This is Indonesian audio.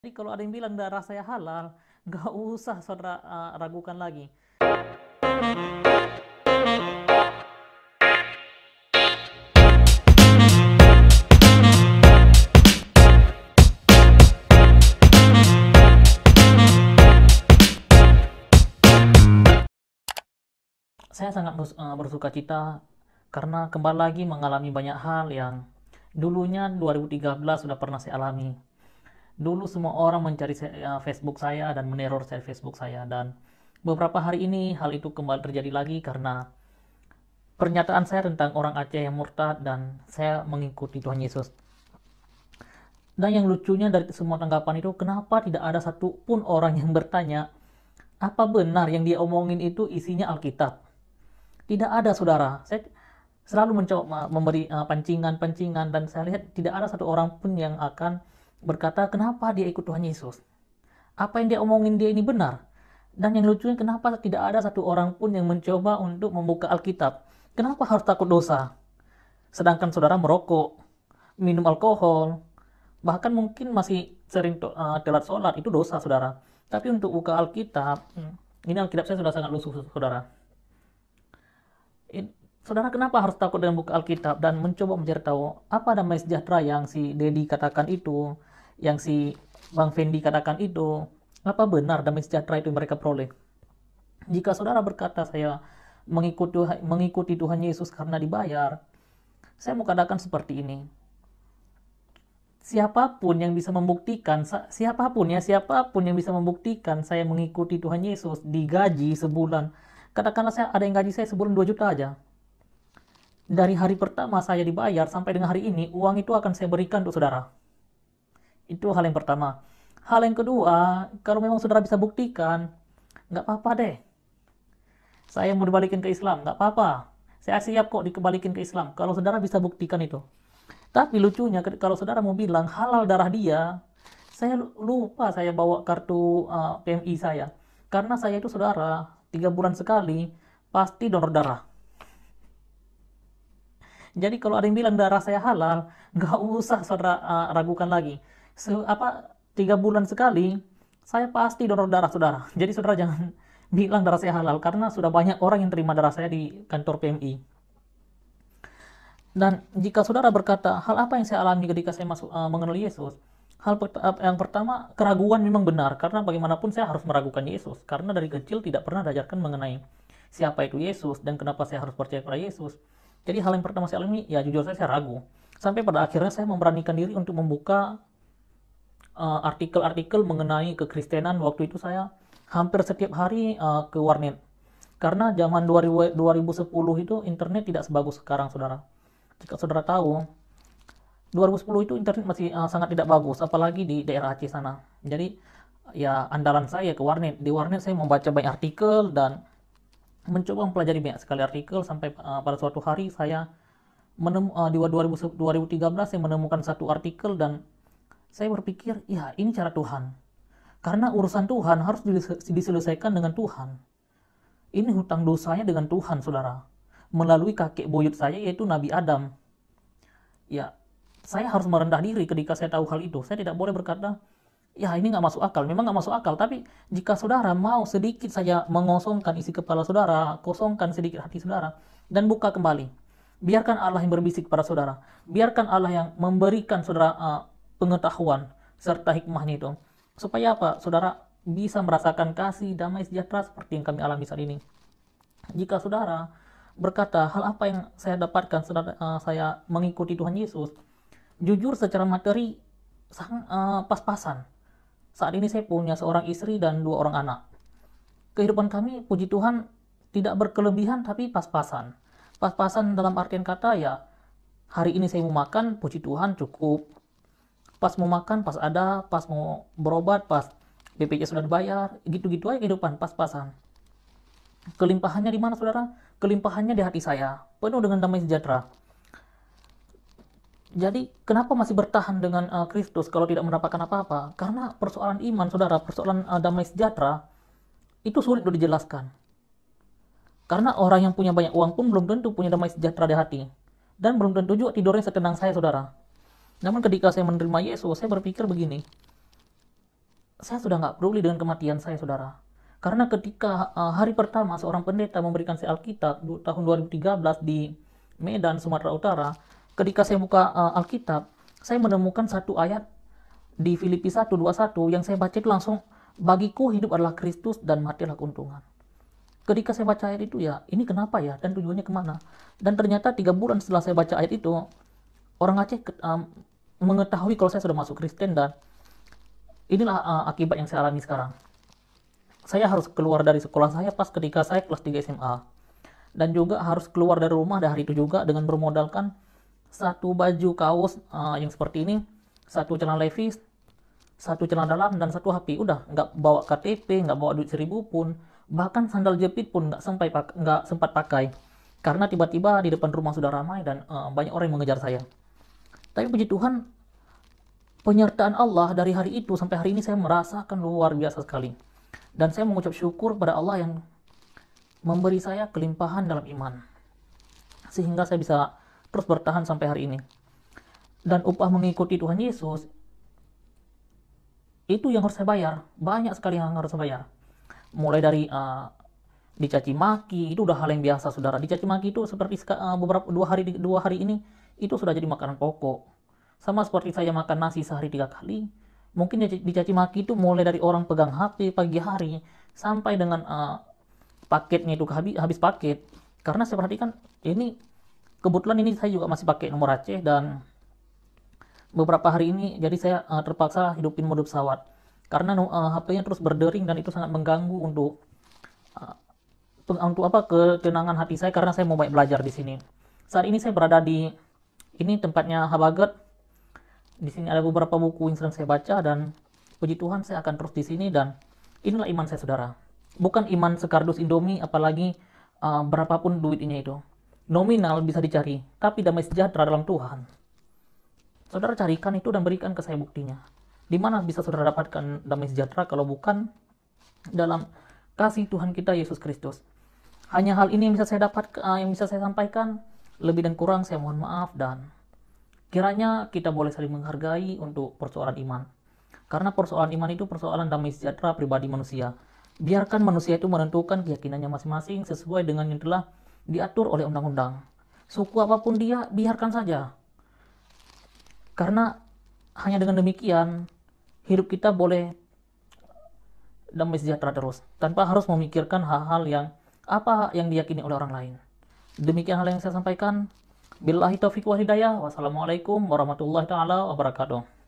Jadi kalau ada yang bilang darah saya halal, nggak usah saudara ragukan lagi. Saya sangat bersuka cita karena kembali lagi mengalami banyak hal yang dulunya 2013 sudah pernah saya alami. Dulu semua orang mencari Facebook saya dan meneror saya Facebook saya, dan beberapa hari ini hal itu kembali terjadi lagi karena pernyataan saya tentang orang Aceh yang murtad dan saya mengikuti Tuhan Yesus. Dan yang lucunya dari semua tanggapan itu, kenapa tidak ada satupun orang yang bertanya, apa benar yang dia omongin itu isinya Alkitab? Tidak ada, saudara. Saya selalu mencoba memberi pancingan-pancingan, dan saya lihat tidak ada satu orang pun yang akan berkata, kenapa dia ikut Tuhan Yesus? Apa yang dia omongin dia ini benar? Dan yang lucunya, kenapa tidak ada satu orang pun yang mencoba untuk membuka Alkitab? Kenapa harus takut dosa? Sedangkan saudara merokok, minum alkohol, bahkan mungkin masih sering telat sholat, itu dosa saudara. Tapi untuk buka Alkitab, ini Alkitab saya sudah sangat lusuh saudara. Saudara kenapa harus takut dengan buka Alkitab dan mencoba mencari tahu apa damai sejahtera yang si Dedi katakan itu, yang si Bang Fendi katakan itu, apa benar damai sejahtera itu yang mereka peroleh? Jika saudara berkata saya mengikuti Tuhan Yesus karena dibayar, saya mau katakan seperti ini. Siapapun yang bisa membuktikan, siapapun yang bisa membuktikan saya mengikuti Tuhan Yesus digaji sebulan. Katakanlah saya ada yang gaji saya sebulan 2 juta aja. Dari hari pertama saya dibayar sampai dengan hari ini, uang itu akan saya berikan untuk saudara. Itu hal yang pertama. Hal yang kedua, kalau memang saudara bisa buktikan, nggak apa-apa deh. Saya mau dibalikin ke Islam, nggak apa-apa. Saya siap kok dikembalikan ke Islam, kalau saudara bisa buktikan itu. Tapi lucunya, kalau saudara mau bilang halal darah dia, saya lupa saya bawa kartu PMI saya. Karena saya itu saudara, 3 bulan sekali, pasti donor darah. Jadi kalau ada yang bilang darah saya halal, nggak usah saudara ragukan lagi. 3 bulan sekali, saya pasti donor darah saudara. Jadi saudara jangan bilang darah saya halal, karena sudah banyak orang yang terima darah saya di kantor PMI. Dan jika saudara berkata, hal apa yang saya alami ketika saya mengenal Yesus? Yang pertama, keraguan memang benar, karena bagaimanapun saya harus meragukan Yesus. Karena dari kecil tidak pernah diajarkan mengenai siapa itu Yesus dan kenapa saya harus percaya pada Yesus. Jadi hal yang pertama saya alami, ya jujur saya ragu. Sampai pada akhirnya saya memberanikan diri untuk membuka artikel-artikel mengenai kekristenan. Waktu itu saya hampir setiap hari ke warnet. Karena zaman 2010 itu internet tidak sebagus sekarang, saudara. Jika saudara tahu, 2010 itu internet masih sangat tidak bagus, apalagi di daerah Aceh sana. Jadi ya andalan saya ke warnet. Di warnet saya membaca banyak artikel dan mencoba mempelajari banyak sekali artikel sampai pada suatu hari saya di 2013 saya menemukan satu artikel dan saya berpikir, ya ini cara Tuhan. Karena urusan Tuhan harus diselesaikan dengan Tuhan. Ini hutang dosanya dengan Tuhan, saudara. Melalui kakek buyut saya, yaitu Nabi Adam. Ya, saya harus merendah diri ketika saya tahu hal itu. Saya tidak boleh berkata, ya ini nggak masuk akal. Memang nggak masuk akal. Tapi jika saudara mau sedikit saja mengosongkan isi kepala saudara, kosongkan sedikit hati saudara, dan buka kembali. Biarkan Allah yang berbisik kepada saudara. Biarkan Allah yang memberikan saudara pengetahuan serta hikmahnya itu. Supaya apa? Saudara bisa merasakan kasih, damai, sejahtera seperti yang kami alami saat ini. Jika saudara berkata, hal apa yang saya dapatkan saya mengikuti Tuhan Yesus, jujur secara materi pas-pasan. Saat ini saya punya seorang istri dan 2 orang anak. Kehidupan kami, puji Tuhan, tidak berkelebihan tapi pas-pasan. Pas-pasan dalam artian kata, ya hari ini saya mau makan, puji Tuhan cukup. Pas mau makan, pas ada, pas mau berobat, pas BPJS sudah dibayar, gitu-gitu aja kehidupan, pas-pasan. Kelimpahannya di mana, saudara? Kelimpahannya di hati saya, penuh dengan damai sejahtera. Jadi, kenapa masih bertahan dengan Kristus kalau tidak mendapatkan apa-apa? Karena persoalan iman, saudara, persoalan damai sejahtera, itu sulit untuk dijelaskan. Karena orang yang punya banyak uang pun belum tentu punya damai sejahtera di hati. Dan belum tentu juga tidurnya setenang saya, saudara. Namun ketika saya menerima Yesus, saya berpikir begini, saya sudah nggak peduli dengan kematian saya, saudara. Karena ketika hari pertama seorang pendeta memberikan saya Alkitab tahun 2013 di Medan, Sumatera Utara, ketika saya buka Alkitab, saya menemukan satu ayat di Filipi 1:21 yang saya baca itu langsung, bagiku hidup adalah Kristus dan mati adalah keuntungan. Ketika saya baca ayat itu, ya ini kenapa ya, dan tujuannya kemana? Dan ternyata 3 bulan setelah saya baca ayat itu, orang Aceh mengetahui kalau saya sudah masuk Kristen, dan inilah akibat yang saya alami sekarang. Saya harus keluar dari sekolah saya pas ketika saya kelas 3 SMA. Dan juga harus keluar dari rumah dari hari itu juga dengan bermodalkan satu baju kaos yang seperti ini, satu celana levis, satu celana dalam, dan satu HP. Udah, nggak bawa KTP, nggak bawa duit 1.000 pun, bahkan sandal jepit pun nggak sempat pakai. Karena tiba-tiba di depan rumah sudah ramai dan banyak orang yang mengejar saya. Tapi puji Tuhan, penyertaan Allah dari hari itu sampai hari ini saya merasakan luar biasa sekali. Dan saya mengucap syukur pada Allah yang memberi saya kelimpahan dalam iman, sehingga saya bisa terus bertahan sampai hari ini. Dan upah mengikuti Tuhan Yesus, itu yang harus saya bayar. Banyak sekali yang harus saya bayar. Mulai dari dicaci maki, itu udah hal yang biasa, saudara. Dicaci maki itu seperti beberapa 2 hari ini, itu sudah jadi makanan pokok. Sama seperti saya makan nasi sehari 3 kali, mungkin dicaci maki itu mulai dari orang pegang HP pagi hari sampai dengan paketnya itu habis paket. Karena saya perhatikan ini, kebetulan ini saya juga masih pakai nomor Aceh, dan beberapa hari ini jadi saya terpaksa hidupin mode pesawat karena HP-nya terus berdering, dan itu sangat mengganggu untuk ketenangan hati saya, karena saya mau banyak belajar di sini. Saat ini saya berada di ini tempatnya Habagat. Di sini ada beberapa buku yang sedang saya baca, dan puji Tuhan saya akan terus di sini. Dan inilah iman saya, saudara. Bukan iman sekardus Indomie, apalagi berapapun duitnya itu. Nominal bisa dicari, tapi damai sejahtera dalam Tuhan, saudara carikan itu dan berikan ke saya buktinya. Di mana bisa saudara dapatkan damai sejahtera kalau bukan dalam kasih Tuhan kita Yesus Kristus? Hanya hal ini yang bisa saya yang bisa saya sampaikan. Lebih dan kurang saya mohon maaf, dan kiranya kita boleh saling menghargai untuk persoalan iman. Karena persoalan iman itu persoalan damai sejahtera pribadi manusia. Biarkan manusia itu menentukan keyakinannya masing-masing sesuai dengan yang telah diatur oleh undang-undang. Suku apapun dia, biarkan saja. Karena hanya dengan demikian, hidup kita boleh damai sejahtera terus, tanpa harus memikirkan hal-hal yang diyakini oleh orang lain. Demikian hal yang saya sampaikan. Billahi taufiq wal hidayah. Wassalamualaikum warahmatullahi taala wabarakatuh.